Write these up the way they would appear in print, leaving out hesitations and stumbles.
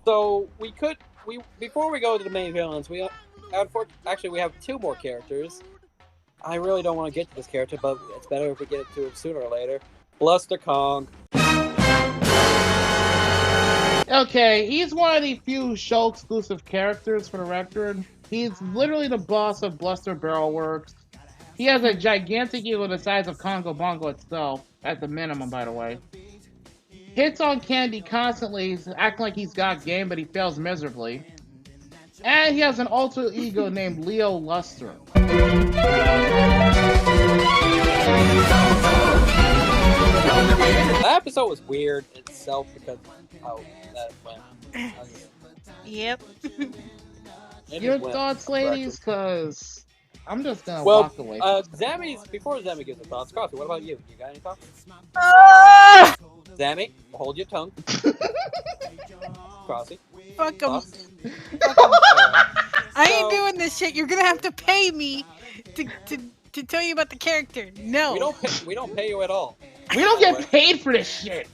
So before we go to the main villains, actually we have two more characters. I really don't want to get to this character, but it's better if we get to it sooner or later. Bluster Kong. Okay, he's one of the few show exclusive characters for the record. He's literally the boss of Bluster Barrel Works. He has a gigantic ego the size of Congo Bongo itself, at the minimum, by the way. Hits on Candy constantly, acting like he's got game, but he fails miserably. And he has an alter ego named Leo Luster. That episode was weird itself because of how that went. Yep. Your thoughts, ladies? Because I'm just gonna walk away. Before Zammy gives the thoughts, Crossy, what about you? You got any thoughts? Zammy, hold your tongue. Crossy. Fuck him. I ain't doing this shit. You're gonna have to pay me to tell you about the character. No. We don't pay you at all. We don't get paid for this shit.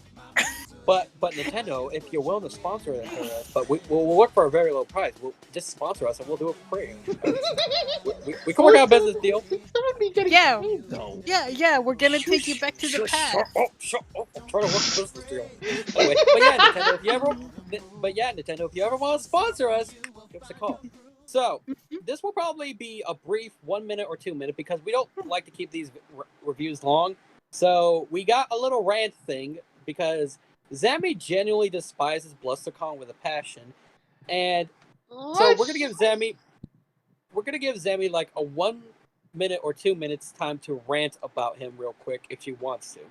But Nintendo, if you're willing to sponsor it for us, but we'll work for a very low price. We'll just sponsor us and we'll do it for free. we can work out a business deal. Yeah, we're gonna take you back to the past. Shut up! I'm trying to work a business deal. Anyway, Nintendo, if you ever want to sponsor us, give us a call. So, this will probably be a brief 1 minute or 2 minute because we don't like to keep these reviews long. So, we got a little rant thing because Zammy genuinely despises Bluster Kong with a passion. And so we're gonna give Zammy like a 1 minute or 2 minutes time to rant about him real quick if she wants to.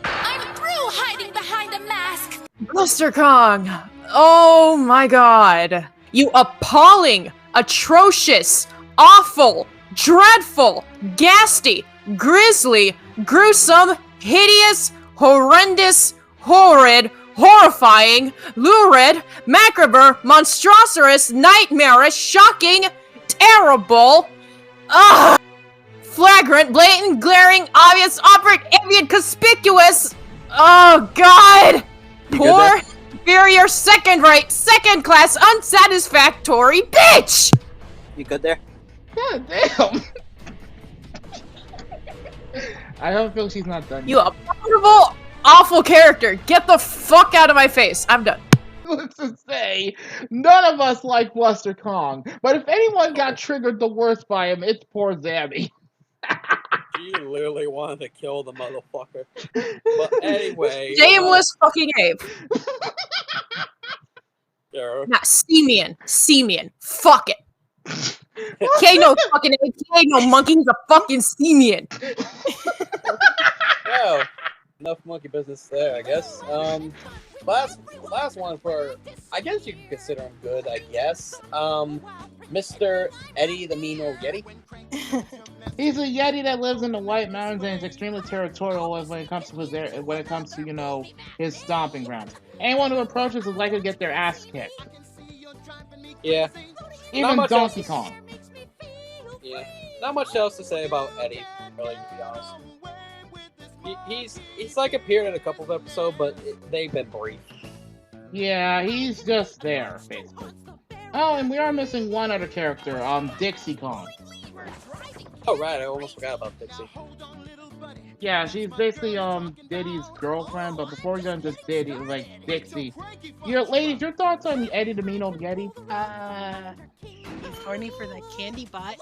I'm through hiding behind a mask! Bluster Kong! Oh my god! You appalling, atrocious, awful, dreadful, ghastly, grisly, gruesome, hideous, horrendous, horrid, horrifying, lurid, macabre, monstrous, nightmarish, shocking, terrible, flagrant, blatant, glaring, obvious, operative, ambient, conspicuous, oh god! Poor, inferior, second-rate, second-class, unsatisfactory bitch! You good there? God damn! I don't feel she's not done yet. You abominable, awful character! Get the fuck out of my face! I'm done. Let's just say, none of us like Bluster Kong, but if anyone got triggered the worst by him, it's poor Zammy. She literally wanted to kill the motherfucker. But anyway... Shameless fucking ape. Yeah. Not Simian. Fuck it. K no fucking ape. K no monkey. He's a fucking Simian. Well, enough monkey business there, I guess. Last one for, I guess you can consider him good, I guess. Mr. Eddie the Mean Old Yeti. He's a Yeti that lives in the White Mountains and is extremely territorial when it comes to his stomping grounds. Anyone who approaches is likely to get their ass kicked. Yeah. Even Donkey Kong. Yeah. Not much else to say about Eddie, really, to be honest. He's like appeared in a couple of episodes, but they've been brief. Yeah, he's just there, basically. Oh, and we are missing one other character, Dixie Kong. Oh right, I almost forgot about Dixie. Yeah, she's basically Diddy's girlfriend, but before we go into Diddy, like Dixie. Ladies, your thoughts on Eddie the Mean Old Yeti? He's horny for that candy bot.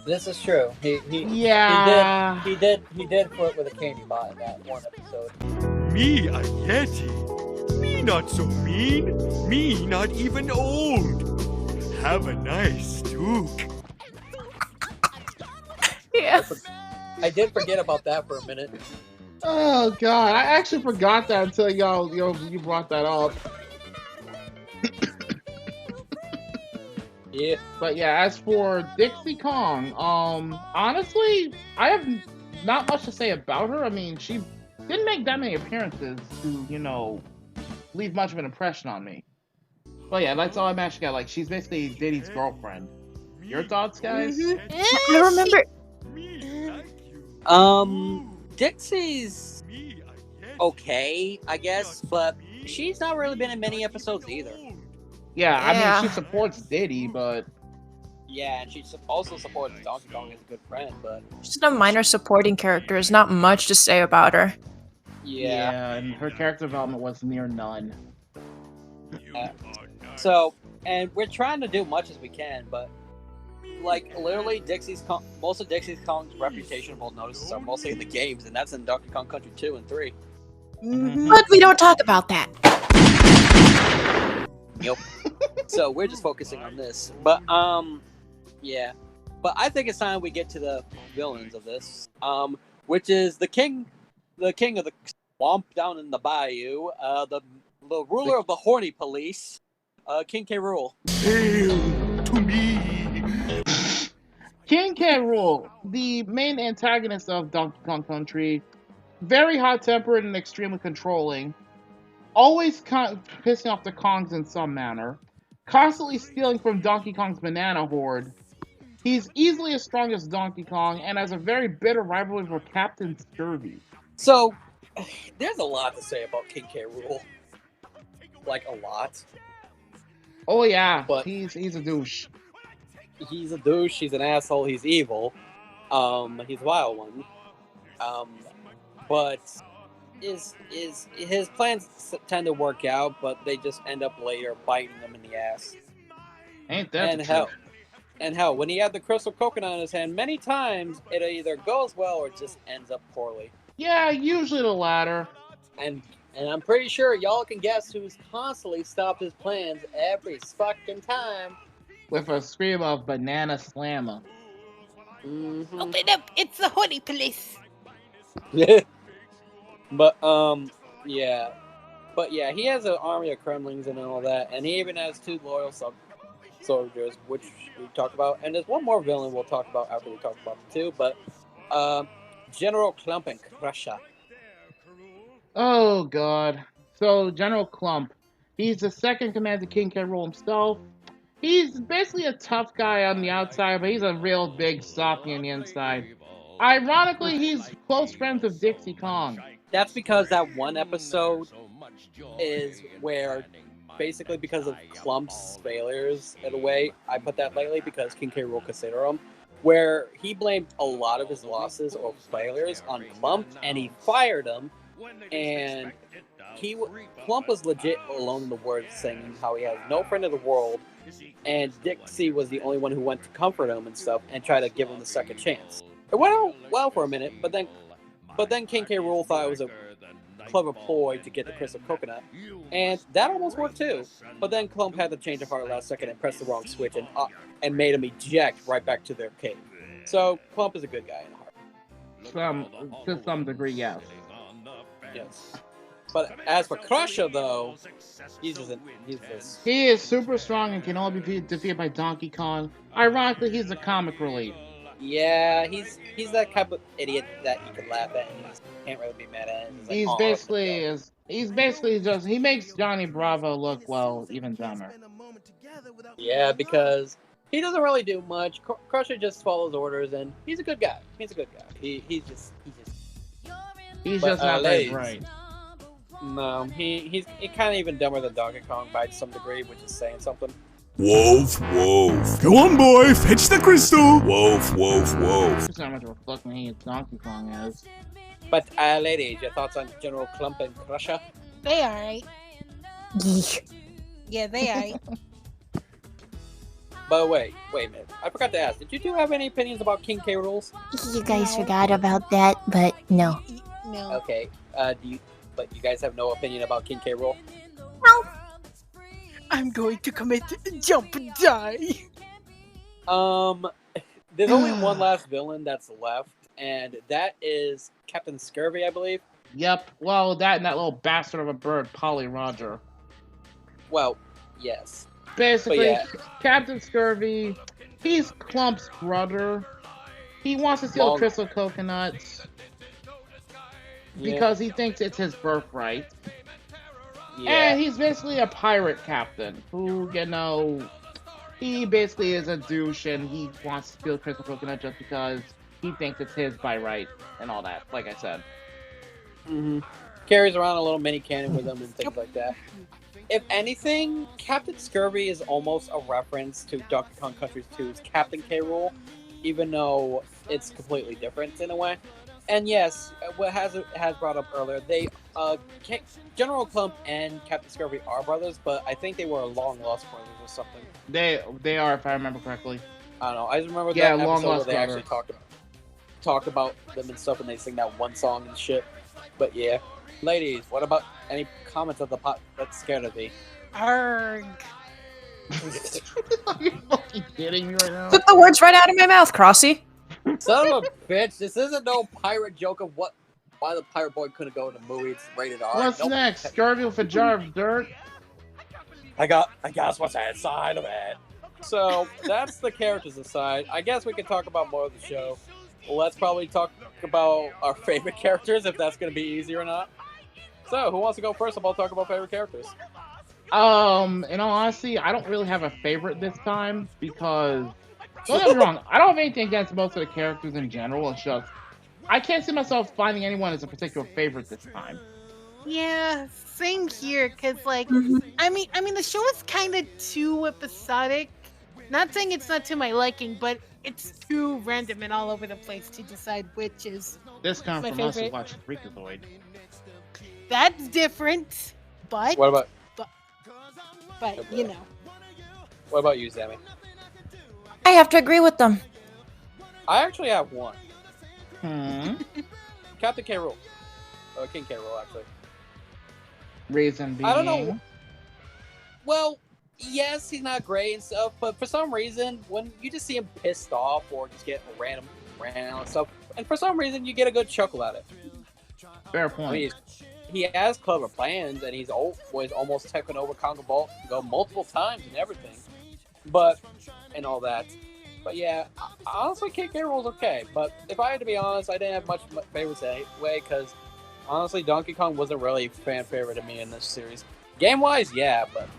This is true. He did flirt with a candy bot in that one episode. Me a Yeti? Me not so mean. Me not even old. Have a nice toque. Yeah. I did forget about that for a minute. Oh god, I actually forgot that until you brought that up. Yeah. But yeah, as for Dixie Kong, honestly, I have not much to say about her. I mean, she didn't make that many appearances to, leave much of an impression on me. But yeah, that's all I'm actually got. Like, she's basically Diddy's girlfriend. Your thoughts, guys? I remember. Dixie's okay, I guess, but she's not really been in many episodes either. Yeah, I Yeah. mean, she supports Diddy, but Yeah, and she also supports Donkey Kong as a good friend, but She's a minor supporting character. There's not much to say about her. yeah. and her character development was near none. So, and we're trying to do much as we can, but like literally, most of Dixie Kong's reputational notices are mostly in the games, and that's in Donkey Kong Country 2 and 3. Mhm. But we don't talk about that. Yep. So we're just focusing on this, but yeah. But I think it's time we get to the villains of this, which is the king of the swamp down in the bayou, the ruler of the horny police, King K. Rool. Hail to me. King K. Rool, the main antagonist of Donkey Kong Country, very hot-tempered and extremely controlling, always pissing off the Kongs in some manner, constantly stealing from Donkey Kong's banana hoard. He's easily as strong as Donkey Kong and has a very bitter rivalry for Captain Scurvy. So, there's a lot to say about King K. Rool. Like, a lot. Oh yeah, But- he's a douche. He's a douche, he's an asshole, he's evil. He's a wild one. But his plans tend to work out, but they just end up later biting them in the ass. Ain't that And the hell, truth? and hell, when he had the crystal coconut in his hand, many times it either goes well or it just ends up poorly. Yeah, usually the latter. And I'm pretty sure y'all can guess who's constantly stopped his plans every fucking time. With a scream of banana slammer. Mm-hmm. Open up! It's the horny police. But yeah. But yeah, he has an army of Kremlings and all that, and he even has 2 loyal soldiers, which we talked about. And there's one more villain we'll talk about after we talk about them too. But General Clump and Crusher. Oh god. So General Clump, he's the second command to King K. Rool himself. He's basically a tough guy on the outside, but he's a real big softy on the inside. Ironically, he's close friends with Dixie Kong. That's because that one episode is where, basically because of Clump's failures, in a way, I put that lightly because King K. Rool consider him, where he blamed a lot of his losses or failures on Clump, and he fired him, and Clump was legit alone in the woods, saying how he has no friend in the world, and Dixie was the only one who went to comfort him and stuff, and try to give him the second chance. It went out well for a minute, but then King K. Rool thought it was a clever ploy to get the crystal coconut, and that almost worked too. But then Clump had to change of heart last second and press the wrong switch and made him eject right back to their cave. So Clump is a good guy in heart. To some degree, yes. Yes. But as for Crusher, though, he's just He is super strong and can only be defeated by Donkey Kong. Ironically, he's a comic relief. yeah, he's that type of idiot that you can laugh at and you can't really be mad at. It's like, He's "Aw, basically just he makes Johnny Bravo look even dumber. yeah, because he doesn't really do much. Crusher just follows orders, and he's a good guy. He's a good guy. He's just He's But, just not very ladies. bright. no. He's kind of even dumber than Donkey Kong by some degree, which is saying something. Wolf, wolf. Go on, boy, fetch the crystal. Wolf, wolf, wolf. It's not much of a fucking he Donkey Kong is. But ladies, your thoughts on General Clump and Crusher? They alright. Yeesh. Yeah, they alright. But wait a minute. I forgot to ask. Did you two have any opinions about King K. Rules? You guys forgot about that, but no. No. Okay. But you guys have no opinion about King K. Rule? I'm going to commit jump and die. There's only one last villain that's left, and that is Captain Scurvy, I believe. Yep. Well, that and that little bastard of a bird, Polly Roger. Well, yes. Basically, yeah. Captain Scurvy, he's Clump's brother. He wants to steal Well- the crystal coconuts Yeah. because he thinks it's his birthright. Yeah. And he's basically a pirate captain who, he basically is a douche and he wants to steal the crystal coconut just because he thinks it's his by right and all that, like I said. Mm-hmm. carries around a little mini cannon with him and things like that. If anything, Captain Scurvy is almost a reference to Donkey Kong Country 2's Captain K. Rool, even though it's completely different in a way. And yes, what has brought up earlier, General Clump and Captain Scurvy are brothers, but I think they were long lost brothers or something. They are, if I remember correctly. I don't know. I just remember Yeah, that long episode where lost they brother. actually talked about them and stuff, and they sing that one song and shit. But yeah, ladies, what about any comments of the pot that's scared of me? Arg. Are you fucking kidding me right now? Took the words right out of my mouth, Crossy. Son of a bitch! This isn't no pirate joke of why the pirate boy couldn't go in the movie. It's rated R. What's next? Scurvy with a jar of dirt? I guess what's inside of it. So that's the characters aside. I guess we can talk about more of the show. Well, let's probably talk about our favorite characters, if that's going to be easy or not. So, who wants to go first about talk about favorite characters? In all honesty, I don't really have a favorite this time because, don't get me wrong, I don't have anything against most of the characters in general. It's just, I can't see myself finding anyone as a particular favorite this time. Yeah, same here. Cause like, I mean, the show is kind of too episodic. Not saying it's not to my liking, but it's too random and all over the place to decide which is. This comes My from us who favorite. watches Freakazoid. That's different, but What about you know. what about you, Sammy? I have to agree with them. I actually have one. Captain K. Rool. King K. Rool, actually. Reason being. I don't know. Well, yes, he's not great and stuff, but for some reason, when you just see him pissed off or just get random and stuff, and for some reason, you get a good chuckle at it. Fair I point. mean, he has clever plans, and he's almost taken over Congo Vault go multiple times and everything, and all that. But yeah, honestly, King K. Rool's okay. But if I had to be honest, I didn't have much favorites anyway, because honestly, Donkey Kong wasn't really fan favorite to me in this series. Game wise, yeah, but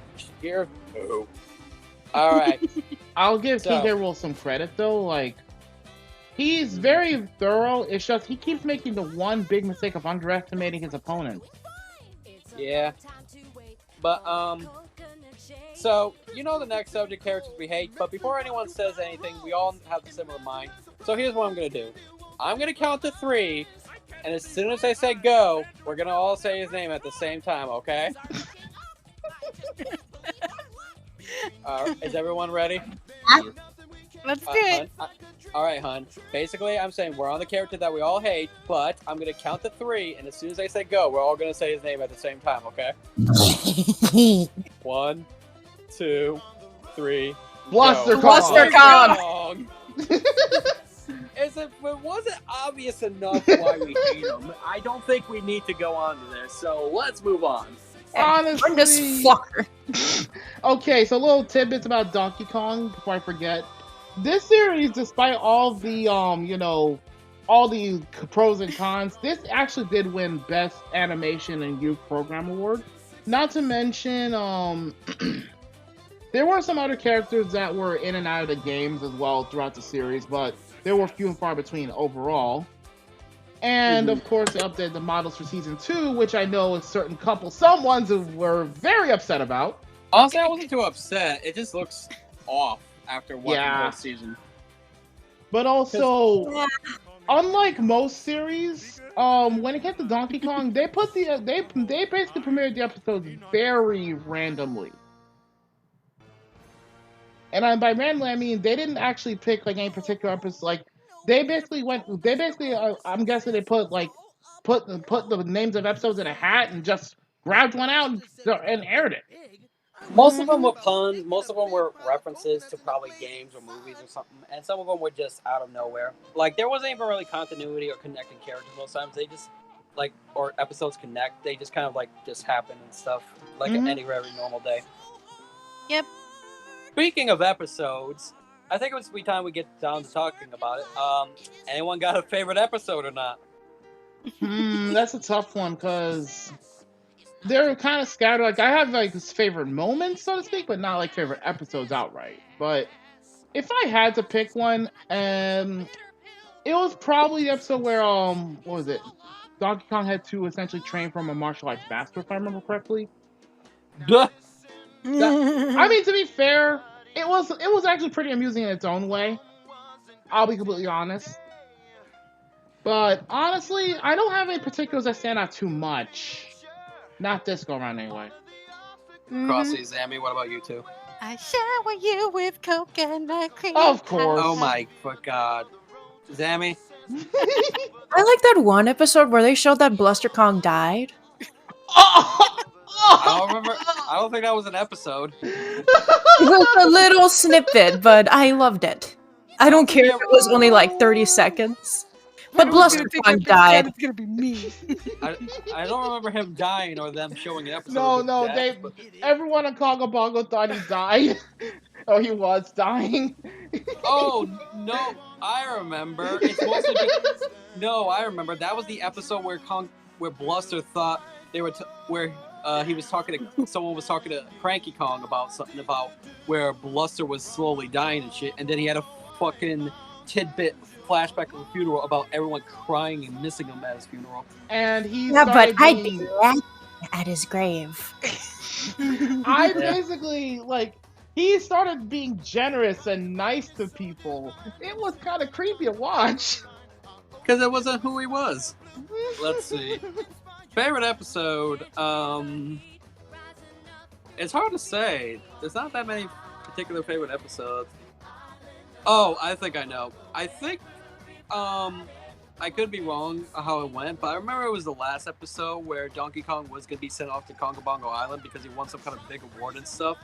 here, no. All right. I'll give King K. Rool some credit though. Like, he's very thorough. It's just he keeps making the one big mistake of underestimating his opponent. Yeah. But so you know the next subject, characters we hate. But before anyone says anything, we all have the similar mind. So here's what I'm gonna do. I'm gonna count to 3, and as soon as I say go, we're gonna all say his name at the same time. Okay? Is everyone ready? Let's do it. All right, hun. Basically, I'm saying we're on the character that we all hate, but I'm gonna count to 3, and as soon as I say go, we're all gonna say his name at the same time. Okay? 1, 2, 3. Bluster go. Bluster Kong. If it wasn't obvious enough why we hate him, I don't think we need to go on to this. So let's move on. Honestly, Bring this fucker. Okay, so little tidbits about Donkey Kong before I forget. This series, despite all the all the pros and cons, this actually did win Best Animation and Youth Program Award. Not to mention, there were some other characters that were in and out of the games as well throughout the series, but there were few and far between overall. And of course, they updated the models for season 2, which I know a certain couple, some ones were very upset about. Honestly, I wasn't too upset. It just looks off after watching the whole season. But also, unlike most series, when it came to Donkey Kong, they put they basically premiered the episodes very randomly. And by randomly, I mean they didn't actually pick like any particular episode. Like they basically I'm guessing they put the names of episodes in a hat and just grabbed one out and aired it. Most of them were puns. Most of them were references to probably games or movies or something. And some of them were just out of nowhere. Like, there wasn't even really continuity or connecting characters most times. They just, or episodes connect. They just kind of, just happen and stuff. Like any very normal day. Yep. Speaking of episodes, I think it would be time we get down to talking about it. Anyone got a favorite episode or not? That's a tough one, because they're kind of scattered. Like, I have favorite moments, so to speak, but not favorite episodes outright. But if I had to pick one, it was probably the episode where what was it? Donkey Kong had to essentially train from a martial arts master, if I remember correctly. Duh. I mean, to be fair, it was actually pretty amusing in its own way. I'll be completely honest. But honestly, I don't have any particulars that stand out too much. Not this go around anyway. Crossy, Zammy, what about you two? I shower you with coconut cream. Of course. Oh my God. Zammy? I like that one episode where they showed that Bluster Kong died. I don't think that was an episode. It was a little snippet, but I loved it. I don't care if it was only like 30 seconds. But Bluster Kong died. It's gonna be me. I don't remember him dying or them showing an episode. No, of his death, but- everyone on Congo Bongo thought he died. Oh, he was dying. Oh no, I remember. It's mostly no, I remember. That was the episode where Bluster thought they were where he was talking to someone was talking to Cranky Kong about something about where Bluster was slowly dying and shit, and then he had a fucking tidbit flashback of a funeral about everyone crying and missing him at his funeral. And he Yeah, but I'd being... be laughing at his grave. I basically, like, he started being generous and nice to people. It was kind of creepy to watch. Because it wasn't who he was. Let's see. Favorite episode? It's hard to say. There's not that many particular favorite episodes. Oh, I think I know. I think, I could be wrong how it went, but I remember it was the last episode where Donkey Kong was going to be sent off to Congo Bongo Island because he won some kind of big award and stuff.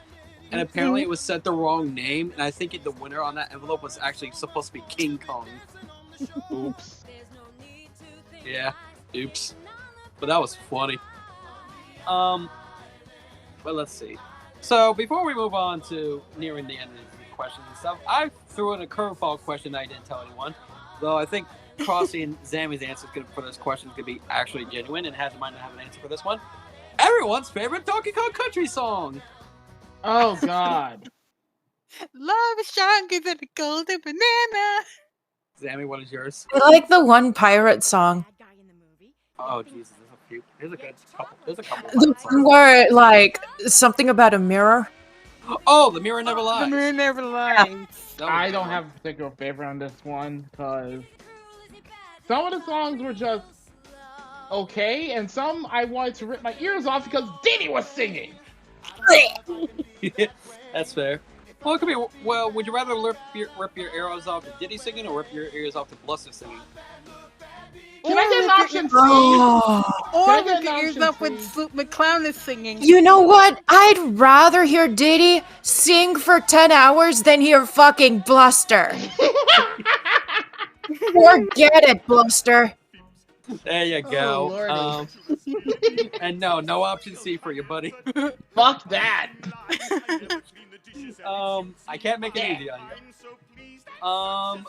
And apparently it was set the wrong name, and I think the winner on that envelope was actually supposed to be King Kong. Oops. Yeah, oops. But that was funny. But let's see. So before we move on to nearing the end of the questions and stuff, I threw in a curveball question that I didn't tell anyone. Though I think Crossy and Zammy's answer for this question is going to be actually genuine, and might not have an answer for this one. Everyone's favorite Donkey Kong Country song. Oh God. Love is stronger than a golden banana. Zammy, what is yours? I like the one pirate song. Oh Jesus, there's a few. There's a good couple. There's a couple. The one where, like, something about a mirror. Oh, The Mirror Never Lies. The mirror never lies. I don't have a particular favorite on this one because some of the songs were just okay, and some I wanted to rip my ears off because Diddy was singing. That's fair. Well, it could be. Well, would you rather rip your ears off to Diddy singing or rip your ears off to Bluster singing? Can I get an option C? Or I we get an could use option, up when please? Sloop McClown is singing. You know what? I'd rather hear Diddy sing for 10 hours than hear fucking Bluster. Forget it, Bluster. There you go. Oh, And no option C for you, buddy. Fuck that. I can't make it easy on you.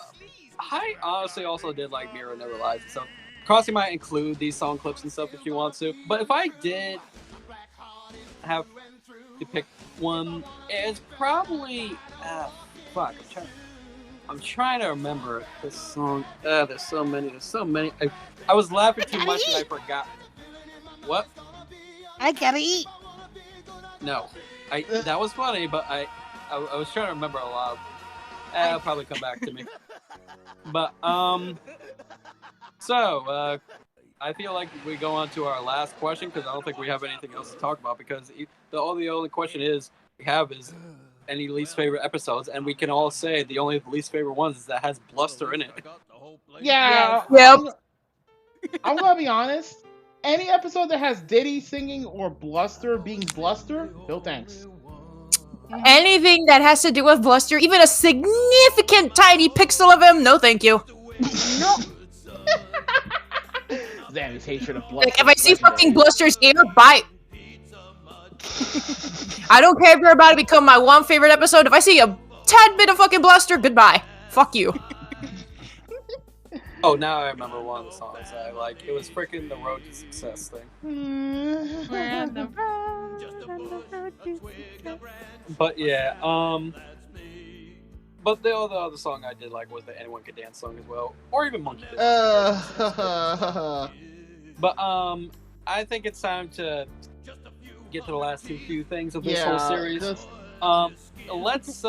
I honestly also did like Mirror Never Lies and stuff. Crossy might include these song clips and stuff if you want to, but if I did have to pick one, it's probably fuck. I'm trying to remember this song. There's so many. I was laughing too much and I forgot. What? I gotta eat. No, that was funny, but I was trying to remember a lot. It'll probably come back to me. But so I feel like we go on to our last question because I don't think we have anything else to talk about because the only question we have is any least favorite episodes, and we can all say the only least favorite ones is that has Bluster in it. Yeah. Yep. I'm gonna be honest. Any episode that has Diddy singing or Bluster being Bluster, no thanks. Anything that has to do with Bluster, even a significant tiny pixel of him, no thank you. No. Zammy's hatred of Bluster. Like, if I see fucking Bluster's ear, bye. I don't care if you're about to become my one favorite episode. If I see a tad bit of fucking Bluster, goodbye. Fuck you. Oh, now I remember one of the songs I like. It was freaking the Road to Success thing. We're on the road to success. But yeah, but the other song I did like was the Anyone Could Dance song as well, or even Monkey Business. But I think it's time to get to the last few things of this whole series. Let's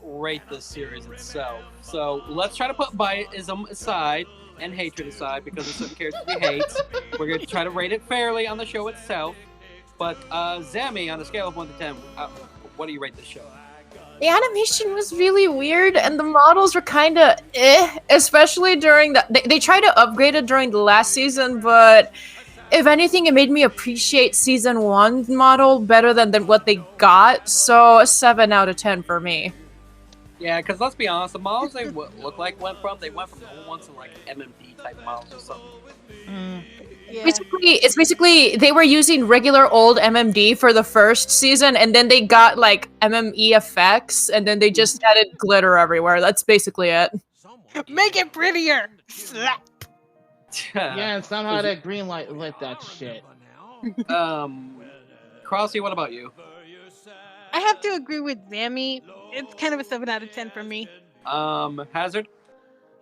rate this series itself. So let's try to put biasism aside and hatred aside because of certain characters we hate. We're going to try to rate it fairly on the show itself. But Zami, on a scale of 1 to 10, what do you rate this show? The animation was really weird, and the models were kind of especially during they tried to upgrade it during the last season, but if anything, it made me appreciate season 1 model better than what they got, so a 7 out of 10 for me. Yeah, because let's be honest, the models they look like went from normal ones to like MMD type models or something. Yeah. It's basically they were using regular old MMD for the first season, and then they got like MME effects, and then they just added glitter everywhere. That's basically it. Make it prettier. Slap. Yeah, and somehow that green light lit that shit. Crossy, what about you? I have to agree with Zami. It's kind of a 7 out of 10 for me. Hazard?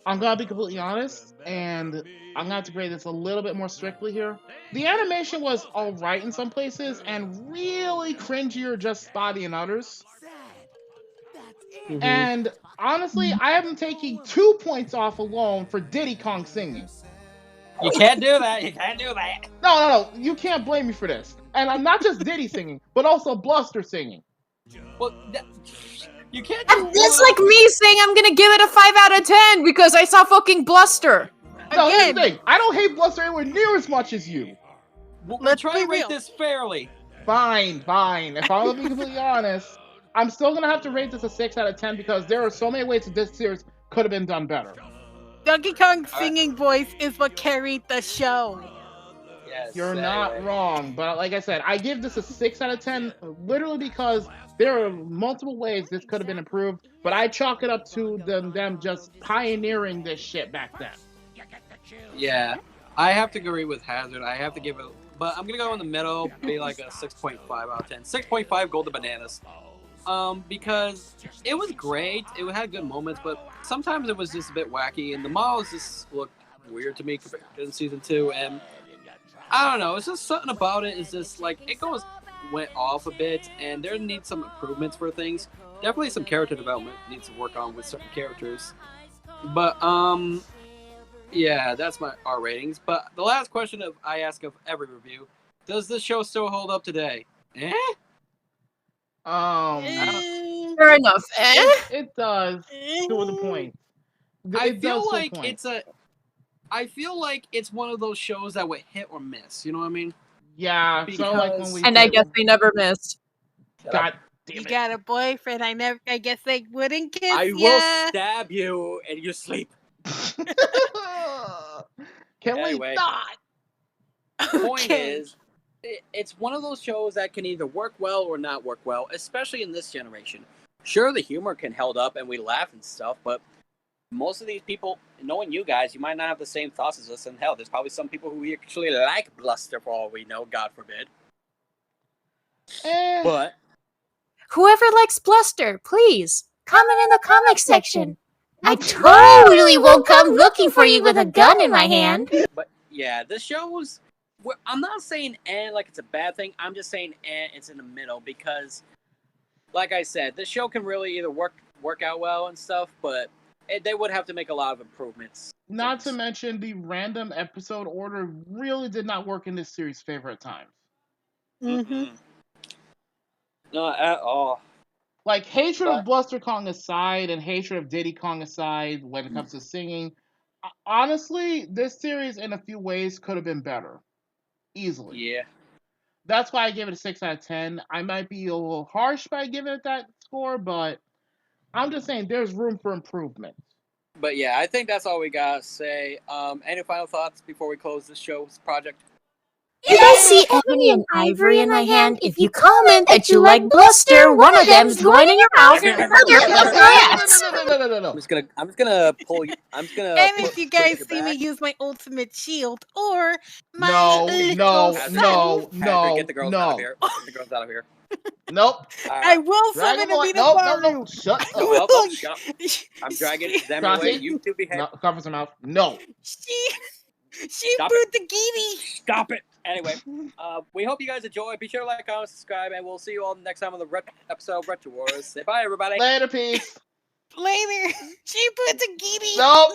I'm gonna be completely honest, and I'm gonna have to grade this a little bit more strictly here. The animation was alright in some places, and really cringier just spotty in others. Mm-hmm. And honestly, I am taking 2 points off alone for Diddy Kong singing. You can't do that. You can't do that. No. You can't blame me for this. And I'm not just Diddy singing, but also Bluster singing. Well, you can't. It's like me saying I'm gonna give it a 5 out of 10 because I saw fucking Bluster. No, here's the thing. I don't hate Bluster anywhere near as much as you. Let's try to rate this fairly. Fine. If I'm gonna be completely honest, I'm still gonna have to rate this a 6 out of 10 because there are so many ways that this series could have been done better. Donkey Kong's singing voice is what carried the show. Yes, You're not wrong, but like I said, I give this a 6 out of 10 literally because there are multiple ways this could have been improved, but I chalk it up to them just pioneering this shit back then. Yeah, I have to agree with Hazard. I have to give it, but I'm gonna go in the middle, be like a 6.5 out of 10. 6.5 golden bananas. Because it was great. It had good moments, but sometimes it was just a bit wacky, and the models just looked weird to me compared to season 2. And I don't know, it's just something about it. Is just like it went off a bit, and there needs some improvements for things. Definitely some character development needs to work on with certain characters. But yeah, that's our ratings. But the last question I ask of every review: does this show still hold up today? Fair enough. It does to the point. I feel like it's one of those shows that would hit or miss. You know what I mean? Yeah. So like when we I guess they never missed. God damn You it. got a boyfriend. I guess they wouldn't kiss I ya. will stab you in your sleep. Can Anyway. we not? Point is, it's one of those shows that can either work well or not work well, especially in this generation. Sure, the humor can hold up and we laugh and stuff, but most of these people, knowing you guys, you might not have the same thoughts as us. And hell, there's probably some people who actually like Bluster for all we know, God forbid. But Whoever likes Bluster, please comment in the comic section. I totally will come looking for you with a gun in my hand. But yeah, this show's. I'm not saying like it's a bad thing. I'm just saying it's in the middle because, like I said, this show can really either work out well and stuff, but they would have to make a lot of improvements. Not to mention the random episode order really did not work in this series' favor at times. Mm-hmm. Not at all. Like, hatred of Bluster Kong aside and hatred of Diddy Kong aside when it comes to singing, honestly, this series in a few ways could have been better. Easily. Yeah. That's why I give it a 6 out of 10. I might be a little harsh by giving it that score, but I'm just saying there's room for improvement. But yeah, I think that's all we gotta say. Any final thoughts before we close this show's project? If I see ebony and ivory in my hand, if you comment that you like Bluster, one of them's going in your mouth and the other up my ass. No. I'm just gonna pull you. I'm just gonna. And if you guys see me use my ultimate shield or my No. Get the girls out of here. Get the girls out of here. Nope. I will summon a Vita No. Shut up. Oh, shut up. I'm dragging them away. You two behave. No, cover some mouth. No. Stop Shifu the Giri. Stop it. Anyway, we hope you guys enjoy. Be sure to like, comment, subscribe, and we'll see you all next time on the episode of Retro Wars. Say bye, everybody. Later, peace. Later. Shifu the Giri. No.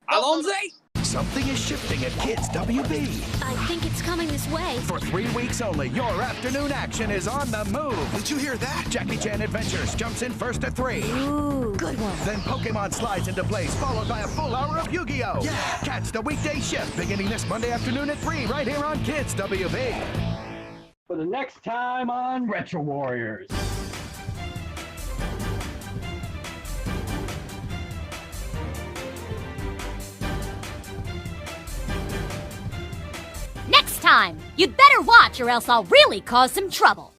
Alonzi! Something is shifting at Kids WB. I think it's coming this way. For 3 weeks only, your afternoon action is on the move. Did you hear that? Jackie Chan Adventures jumps in first at 3. Ooh, good one. Then Pokemon slides into place, followed by a full hour of Yu-Gi-Oh! Yeah. Catch the weekday shift beginning this Monday afternoon at 3 right here on Kids WB. For the next time on Retro Warriors. Next time, you'd better watch or else I'll really cause some trouble.